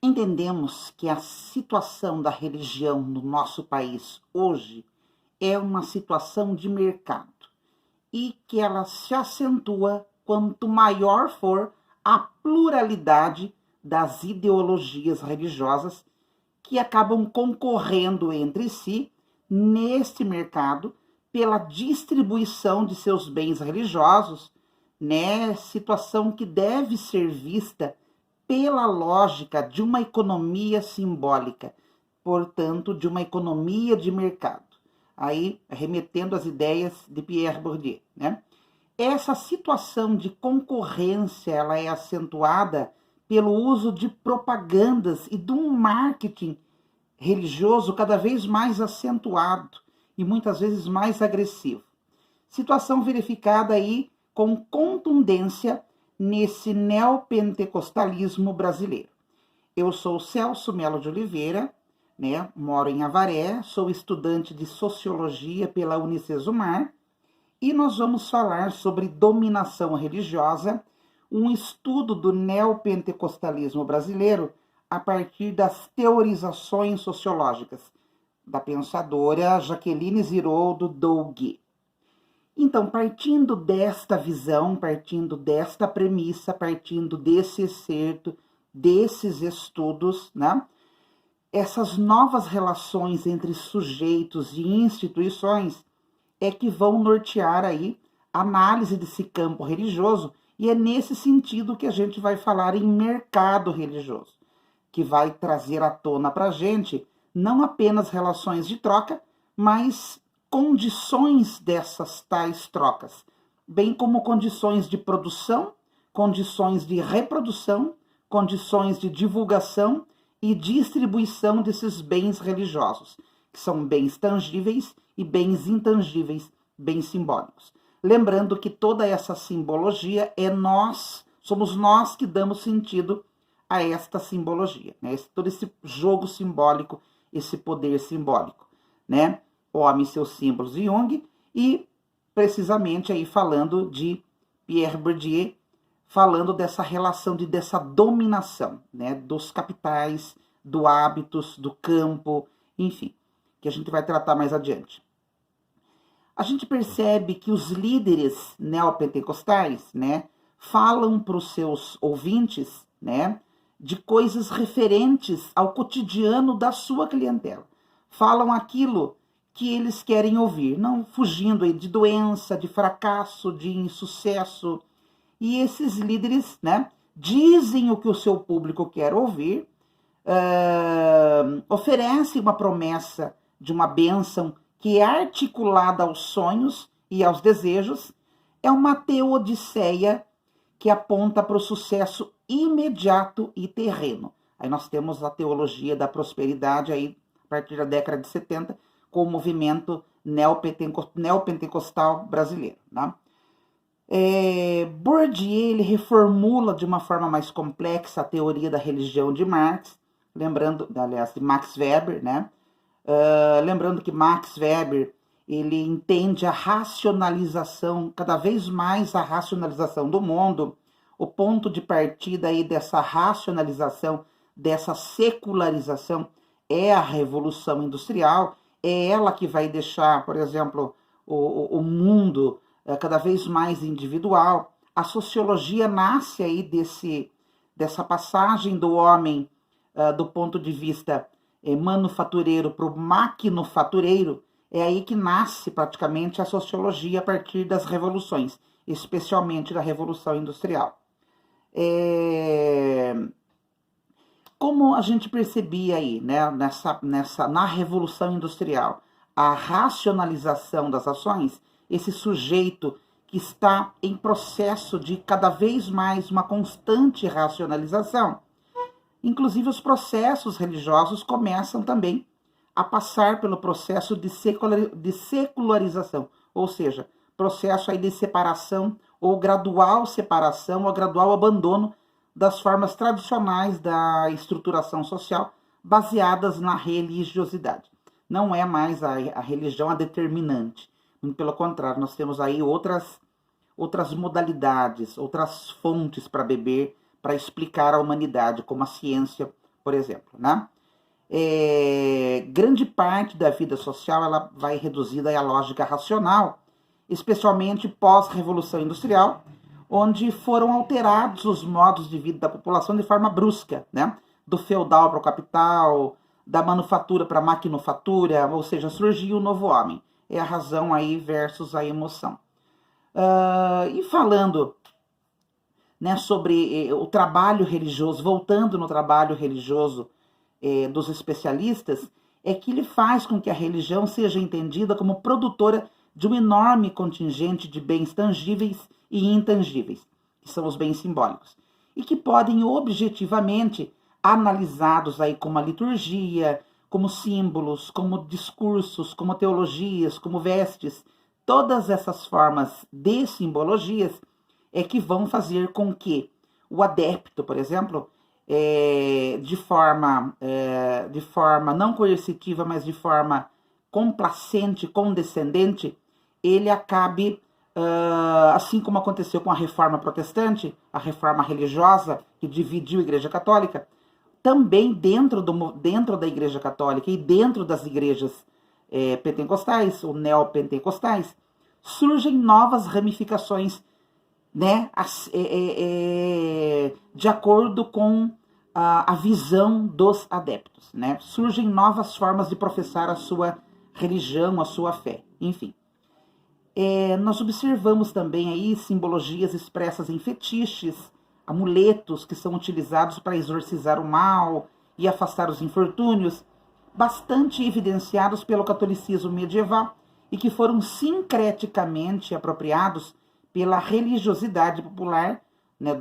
Entendemos que a situação da religião no nosso país hoje é uma situação de mercado e que ela se acentua quanto maior for a pluralidade das ideologias religiosas que acabam concorrendo entre si neste mercado pela distribuição de seus bens religiosos, né? Situação que deve ser vista pela lógica de uma economia simbólica, portanto, de uma economia de mercado. Aí, remetendo às ideias de Pierre Bourdieu, né? Essa situação de concorrência, ela é acentuada pelo uso de propagandas e de um marketing religioso cada vez mais acentuado e muitas vezes mais agressivo. Situação verificada aí com contundência nesse neopentecostalismo brasileiro. Eu sou Celso Melo de Oliveira, né? Moro em Avaré, sou estudante de Sociologia pela Unicesumar e nós vamos falar sobre dominação religiosa, um estudo do neopentecostalismo brasileiro a partir das teorizações sociológicas da pensadora Jaqueline Ziroldo Doug. Então, partindo desta visão, partindo desta premissa, partindo desse excerto, desses estudos, né? Essas novas relações entre sujeitos e instituições é que vão nortear aí a análise desse campo religioso, e é nesse sentido que a gente vai falar em mercado religioso, que vai trazer à tona para a gente não apenas relações de troca, mas condições dessas tais trocas, bem como condições de produção, condições de reprodução, condições de divulgação e distribuição desses bens religiosos, que são bens tangíveis e bens intangíveis, bens simbólicos. Lembrando que toda essa simbologia somos nós que damos sentido a esta simbologia, né? Todo esse jogo simbólico, esse poder simbólico, né? Homem e seus símbolos de Jung, e precisamente aí falando de Pierre Bourdieu, falando dessa relação, dessa dominação, né, dos capitais, do hábitos, do campo, enfim, que a gente vai tratar mais adiante. A gente percebe que os líderes neopentecostais, né, falam para os seus ouvintes, né, de coisas referentes ao cotidiano da sua clientela. Falam aquilo que eles querem ouvir, não fugindo de doença, de fracasso, de insucesso. E esses líderes, né, dizem o que o seu público quer ouvir, oferecem uma promessa de uma bênção que é articulada aos sonhos e aos desejos. É uma teodiceia que aponta para o sucesso imediato e terreno. Aí nós temos a teologia da prosperidade aí, a partir da década de 70, com o movimento neopentecostal brasileiro, né? Bourdieu ele reformula de uma forma mais complexa a teoria da religião de Marx, lembrando, aliás, de Max Weber, né? Lembrando que Max Weber ele entende a racionalização, cada vez mais a racionalização do mundo. O ponto de partida aí dessa racionalização, dessa secularização, é a Revolução Industrial. É ela que vai deixar, por exemplo, o mundo cada vez mais individual. A sociologia nasce aí dessa passagem do homem do ponto de vista manufatureiro para o maquinofatureiro. É aí que nasce praticamente a sociologia a partir das revoluções, especialmente da Revolução Industrial. Como a gente percebia aí, né, na Revolução Industrial, a racionalização das ações, esse sujeito que está em processo de cada vez mais uma constante racionalização, inclusive os processos religiosos começam também a passar pelo processo de secularização, ou seja, processo aí de separação ou gradual abandono das formas tradicionais da estruturação social baseadas na religiosidade. Não é mais a religião a determinante. Pelo contrário, nós temos aí outras modalidades, outras fontes para beber, para explicar a humanidade, como a ciência, por exemplo, né? Grande parte da vida social ela vai reduzida à lógica racional, especialmente pós-revolução industrial, onde foram alterados os modos de vida da população de forma brusca, né? Do feudal para o capital, da manufatura para a maquinofatura, ou seja, surgiu um novo homem. É a razão aí versus a emoção. E falando, né, sobre o trabalho religioso, voltando no trabalho religioso dos especialistas, é que ele faz com que a religião seja entendida como produtora de um enorme contingente de bens tangíveis e intangíveis, que são os bens simbólicos, e que podem objetivamente analisados aí como a liturgia, como símbolos, como discursos, como teologias, como vestes. Todas essas formas de simbologias é que vão fazer com que o adepto, por exemplo, de forma não coercitiva, mas de forma complacente, condescendente, ele acabe, assim como aconteceu com a reforma protestante, a reforma religiosa, que dividiu a Igreja Católica, também dentro da Igreja Católica e dentro das igrejas pentecostais, ou neopentecostais, surgem novas ramificações, né, de acordo com a visão dos adeptos, né? Surgem novas formas de professar a sua religião, a sua fé, enfim. Nós observamos também aí simbologias expressas em fetiches, amuletos que são utilizados para exorcizar o mal e afastar os infortúnios, bastante evidenciados pelo catolicismo medieval e que foram sincreticamente apropriados pela religiosidade popular, né,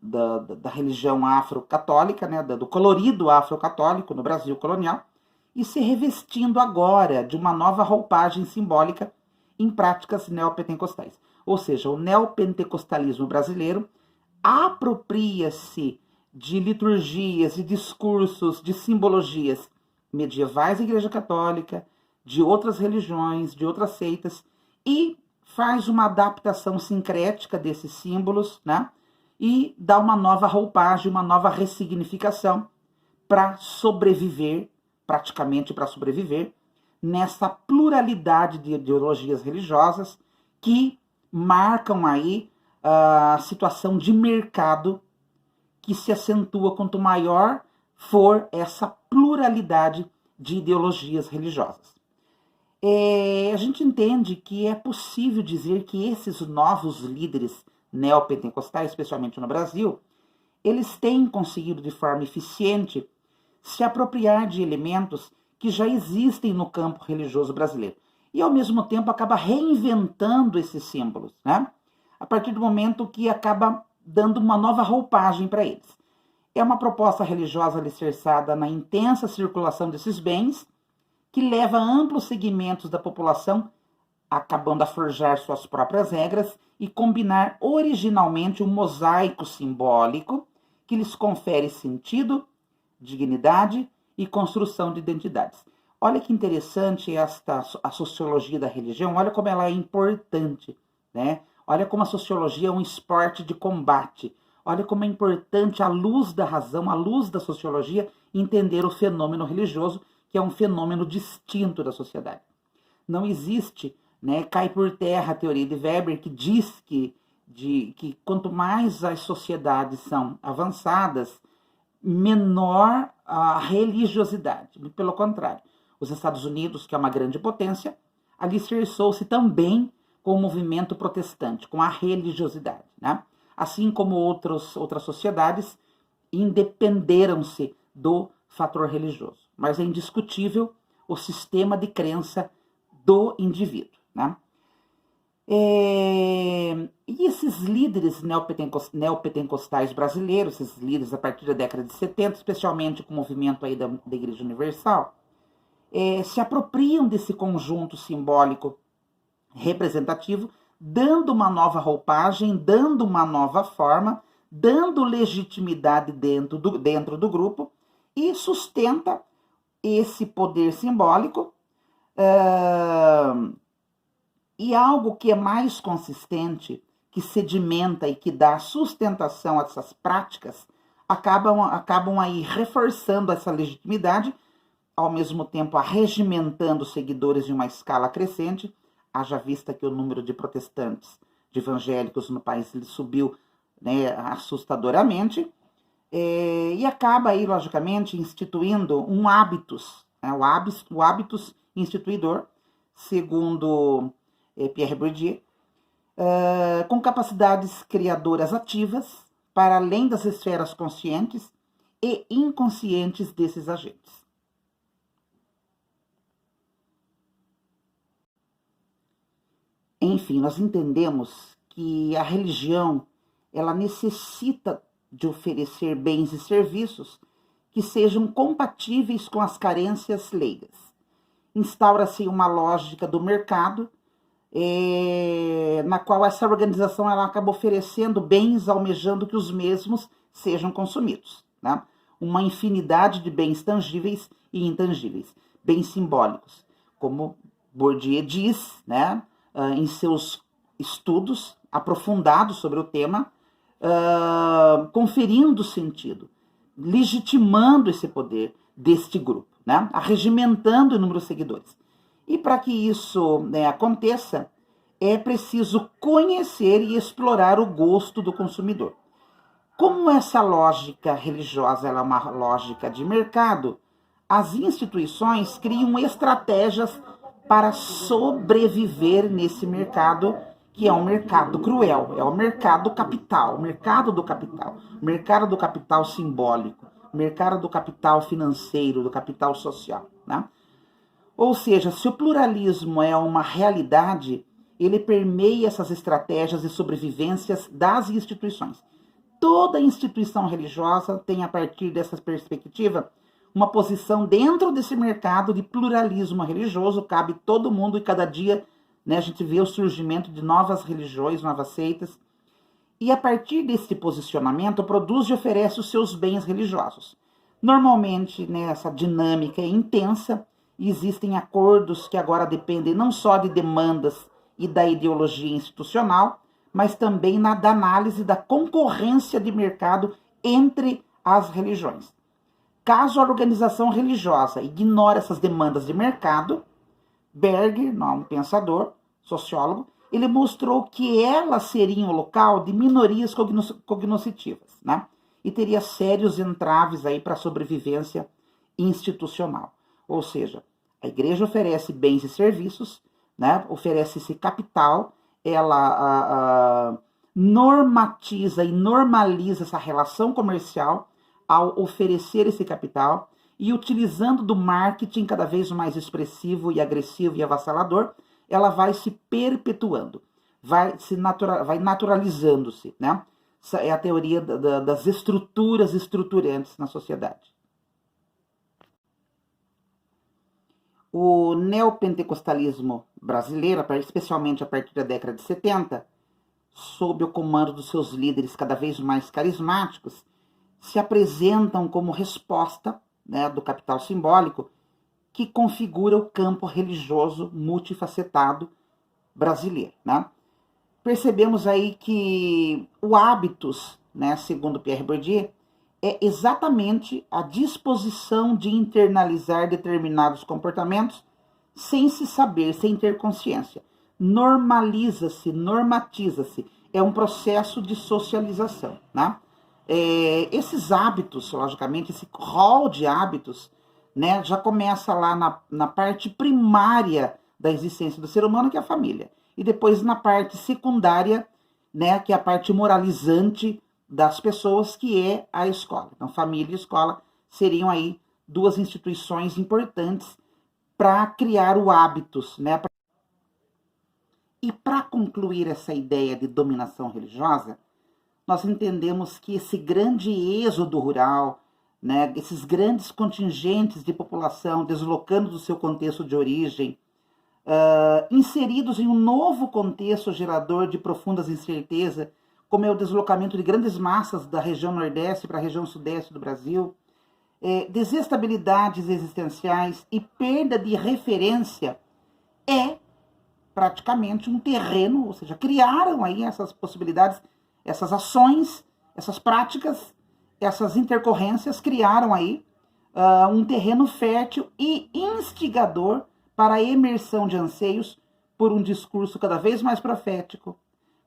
da religião afro-católica, né, do colorido afro-católico no Brasil colonial, e se revestindo agora de uma nova roupagem simbólica em práticas neopentecostais. Ou seja, o neopentecostalismo brasileiro apropria-se de liturgias, de discursos, de simbologias medievais da Igreja Católica, de outras religiões, de outras seitas, e faz uma adaptação sincrética desses símbolos, né? E dá uma nova roupagem, uma nova ressignificação para sobreviver, praticamente para sobreviver, nessa pluralidade de ideologias religiosas que marcam aí a situação de mercado que se acentua quanto maior for essa pluralidade de ideologias religiosas. A gente entende que é possível dizer que esses novos líderes neopentecostais, especialmente no Brasil, eles têm conseguido de forma eficiente se apropriar de elementos que já existem no campo religioso brasileiro e, ao mesmo tempo, acaba reinventando esses símbolos, né? A partir do momento que acaba dando uma nova roupagem para eles. É uma proposta religiosa alicerçada na intensa circulação desses bens, que leva a amplos segmentos da população acabando a forjar suas próprias regras e combinar originalmente um mosaico simbólico que lhes confere sentido, dignidade e construção de identidades. Olha que interessante a sociologia da religião, olha como ela é importante, né? Olha como a sociologia é um esporte de combate. Olha como é importante, à luz da razão, à luz da sociologia, entender o fenômeno religioso, que é um fenômeno distinto da sociedade. Não existe, né, cai por terra a teoria de Weber, que diz que quanto mais as sociedades são avançadas, menor a religiosidade. Pelo contrário, os Estados Unidos, que é uma grande potência, alicerçou-se também com o movimento protestante, com a religiosidade, né? Assim como outras sociedades independeram-se do fator religioso. Mas é indiscutível o sistema de crença do indivíduo, né? E esses líderes neopentecostais brasileiros, esses líderes a partir da década de 70, especialmente com o movimento aí da Igreja Universal, se apropriam desse conjunto simbólico representativo, dando uma nova roupagem, dando uma nova forma, dando legitimidade dentro do grupo e sustenta esse poder simbólico. E algo que é mais consistente, que sedimenta e que dá sustentação a essas práticas, acabam aí reforçando essa legitimidade, ao mesmo tempo arregimentando seguidores em uma escala crescente, haja vista que o número de protestantes, de evangélicos no país ele subiu, né, assustadoramente, e acaba aí, logicamente, instituindo um hábitos, né, o hábitos instituidor, segundo Pierre Bourdieu, com capacidades criadoras ativas, para além das esferas conscientes e inconscientes desses agentes. Enfim, nós entendemos que a religião ela necessita de oferecer bens e serviços que sejam compatíveis com as carências leigas. Instaura-se uma lógica do mercado, na qual essa organização ela acaba oferecendo bens almejando que os mesmos sejam consumidos, né? Uma infinidade de bens tangíveis e intangíveis, bens simbólicos, como Bourdieu diz, né, em seus estudos aprofundados sobre o tema, conferindo sentido, legitimando esse poder deste grupo, né, arregimentando o número de seguidores. E para que isso, né, aconteça, é preciso conhecer e explorar o gosto do consumidor. Como essa lógica religiosa ela é uma lógica de mercado, as instituições criam estratégias para sobreviver nesse mercado, que é um mercado cruel, é o mercado capital, o mercado do capital, o mercado do capital simbólico, o mercado do capital financeiro, do capital social, né? Ou seja, se o pluralismo é uma realidade, ele permeia essas estratégias de sobrevivências das instituições. Toda instituição religiosa tem, a partir dessa perspectiva, uma posição dentro desse mercado de pluralismo religioso, cabe todo mundo e cada dia, né, a gente vê o surgimento de novas religiões, novas seitas, e a partir desse posicionamento produz e oferece os seus bens religiosos. Normalmente, né, essa dinâmica é intensa, e existem acordos que agora dependem não só de demandas e da ideologia institucional, mas também da análise da concorrência de mercado entre as religiões. Caso a organização religiosa ignore essas demandas de mercado, Berger, um pensador, sociólogo, ele mostrou que elas seriam o local de minorias cognoscitivas, né? E teria sérios entraves aí para a sobrevivência institucional. Ou seja, a igreja oferece bens e serviços, né? Oferece esse capital, ela normatiza e normaliza essa relação comercial ao oferecer esse capital e utilizando do marketing cada vez mais expressivo e agressivo e avassalador, ela vai se perpetuando, vai naturalizando-se, né? Essa é a teoria das estruturas estruturantes na sociedade. O neopentecostalismo brasileiro, especialmente a partir da década de 70, sob o comando dos seus líderes cada vez mais carismáticos, se apresentam como resposta, né, do capital simbólico que configura o campo religioso multifacetado brasileiro, né? Percebemos aí que o hábitos, né, segundo Pierre Bourdieu, é exatamente a disposição de internalizar determinados comportamentos sem se saber, sem ter consciência. Normaliza-se, normatiza-se. É um processo de socialização, né? Esses hábitos, logicamente, esse rol de hábitos, né, já começa lá na parte primária da existência do ser humano, que é a família. E depois na parte secundária, né, que é a parte moralizante das pessoas, que é a escola. Então, família e escola seriam aí duas instituições importantes para criar o hábitos, né? E para concluir essa ideia de dominação religiosa, nós entendemos que esse grande êxodo rural, né, esses grandes contingentes de população deslocando do seu contexto de origem, inseridos em um novo contexto gerador de profundas incertezas, como é o deslocamento de grandes massas da região nordeste para a região sudeste do Brasil, desestabilidades existenciais e perda de referência, é praticamente um terreno, ou seja, criaram aí essas possibilidades, essas ações, essas práticas, essas intercorrências criaram aí um terreno fértil e instigador para a emersão de anseios por um discurso cada vez mais profético,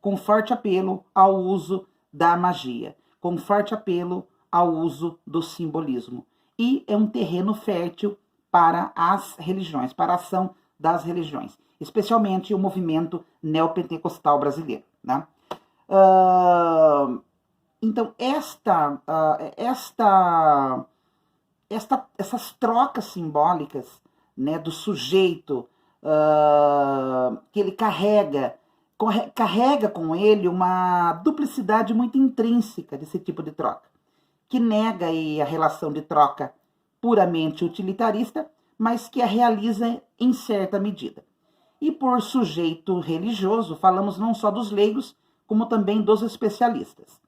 com forte apelo ao uso da magia, com forte apelo ao uso do simbolismo. E é um terreno fértil para as religiões, para a ação das religiões, especialmente o movimento neopentecostal brasileiro, né? Então, essas trocas simbólicas, né, do sujeito que ele carrega com ele uma duplicidade muito intrínseca desse tipo de troca, que nega aí a relação de troca puramente utilitarista, mas que a realiza em certa medida. E por sujeito religioso, falamos não só dos leigos, como também dos especialistas.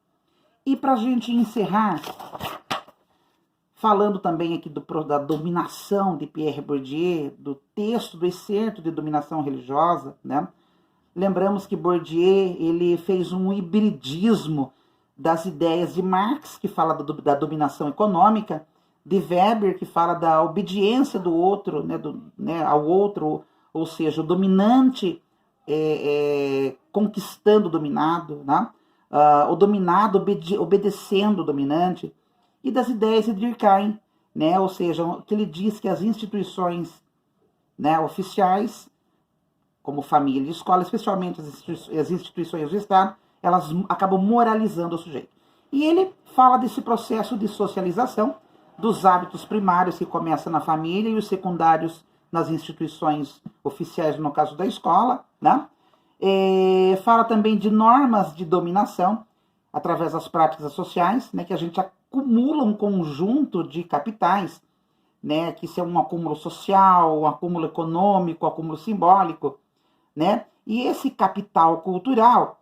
E para a gente encerrar, falando também aqui da dominação de Pierre Bourdieu, do texto, do excerto de dominação religiosa, né? Lembramos que Bourdieu ele fez um hibridismo das ideias de Marx, que fala da dominação econômica, de Weber, que fala da obediência do outro, né, ao outro, ou seja, o dominante conquistando o dominado, né? O dominado obedecendo o dominante, e das ideias de Durkheim, né? Ou seja, que ele diz que as instituições, né, oficiais, como família e escola, especialmente as instituições do Estado, elas acabam moralizando o sujeito. E ele fala desse processo de socialização, dos hábitos primários que começam na família e os secundários nas instituições oficiais, no caso da escola, né? Fala também de normas de dominação através das práticas sociais, né, que a gente acumula um conjunto de capitais, né, que isso é um acúmulo social, um acúmulo econômico, um acúmulo simbólico, né? E esse capital cultural,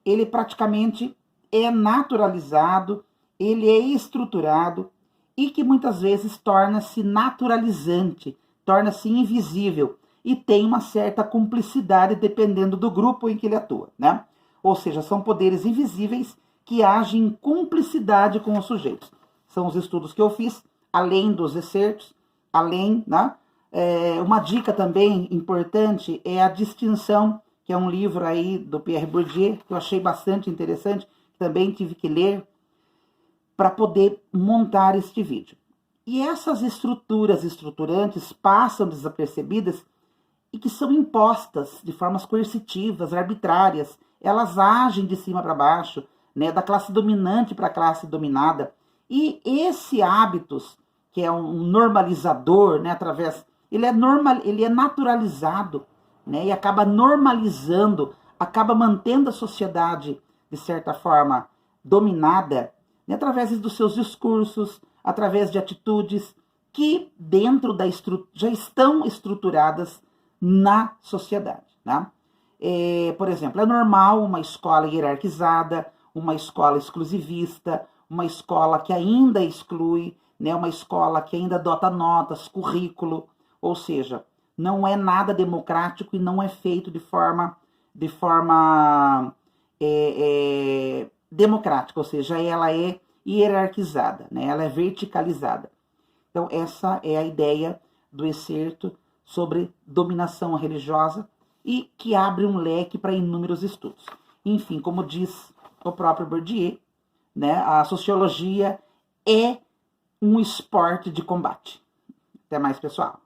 ele praticamente é naturalizado, ele é estruturado e que muitas vezes torna-se naturalizante, torna-se invisível e tem uma certa cumplicidade dependendo do grupo em que ele atua, né? Ou seja, são poderes invisíveis que agem em cumplicidade com os sujeitos. São os estudos que eu fiz, além dos excertos, além, né? Uma dica também importante é a Distinção, que é um livro aí do Pierre Bourdieu, que eu achei bastante interessante, também tive que ler para poder montar este vídeo. E essas estruturas estruturantes passam desapercebidas e que são impostas de formas coercitivas, arbitrárias. Elas agem de cima para baixo, né, da classe dominante para a classe dominada. E esse hábitos, que é um normalizador, né, ele é naturalizado, né, e acaba normalizando, acaba mantendo a sociedade, de certa forma, dominada, né, através dos seus discursos, através de atitudes que dentro já estão estruturadas na sociedade, né? Por exemplo, é normal uma escola hierarquizada, uma escola exclusivista, uma escola que ainda exclui, né, uma escola que ainda adota notas, currículo, ou seja, não é nada democrático e não é feito de forma democrática, ou seja, ela é hierarquizada, né, ela é verticalizada. Então, essa é a ideia do excerto sobre dominação religiosa e que abre um leque para inúmeros estudos. Enfim, como diz o próprio Bourdieu, né, a sociologia é um esporte de combate. Até mais, pessoal.